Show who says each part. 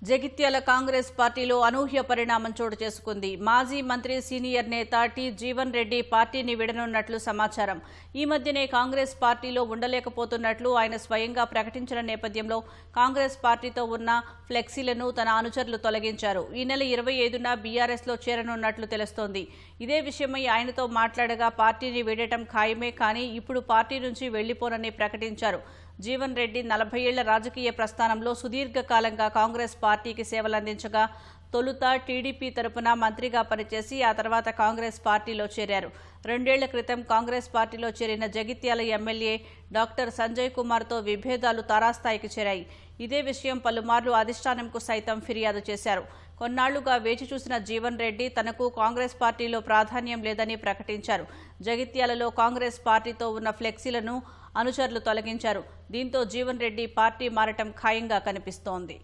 Speaker 1: జగిత్యాల కాంగ్రెస్ పార్టీలో అనూహ్య పరిణామం చోటు చేసుకుంది. మాజీ మంత్రి సీనియర్ నేత టి జీవన్ రెడ్డి పార్టీని విడనున్నట్లు సమాచారం. ఈ మధ్యనే కాంగ్రెస్ పార్టీలో ఉండలేకపోతున్నట్లు ఆయన స్వయంగా ప్రకటించిన నేపథ్యంలో కాంగ్రెస్ పార్టీతో ఉన్న ఫ్లెక్సీలను తన అనుచరులు తొలగించారు. ఈ నెల 25న బీఆర్ఎస్లో చేరనున్నట్లు తెలుస్తోంది. ఇదే విషయమై ఆయనతో మాట్లాడగా పార్టీని వీడటం ఖాయమే, కానీ ఇప్పుడు పార్టీ నుంచి వెళ్లిపోనని ప్రకటించారు. జీవన్ రెడ్డి 40 ఏళ్ల రాజకీయ ప్రస్థానంలో సుదీర్ఘకాలంగా కాంగ్రెస్ పార్టీకి సేవలందించగా తొలుత టీడీపీ తరపున మంత్రిగా పనిచేసి ఆ తర్వాత కాంగ్రెస్ పార్టీలో చేరారు. 2 ఏళ్ల క్రితం కాంగ్రెస్ పార్టీలో చేరిన జగిత్యాల ఎమ్మెల్యే డాక్టర్ సంజయ్ కుమార్తో విభేదాలు తారాస్థాయికి చేరాయి. ఇదే విషయం పలుమార్లు అధిష్టానంకు సైతం ఫిర్యాదు చేశారు. కొన్నాళ్లుగా వేచి చూసిన జీవన్ రెడ్డి తనకు కాంగ్రెస్ పార్టీలో ప్రాధాన్యం లేదని ప్రకటించారు. జగిత్యాలలో కాంగ్రెస్ పార్టీతో ఉన్న ఫ్లెక్సీలను అనుచరులు తొలగించారు. దీంతో జీవన్ రెడ్డి పార్టీ మారటం ఖాయంగా కనిపిస్తోంది.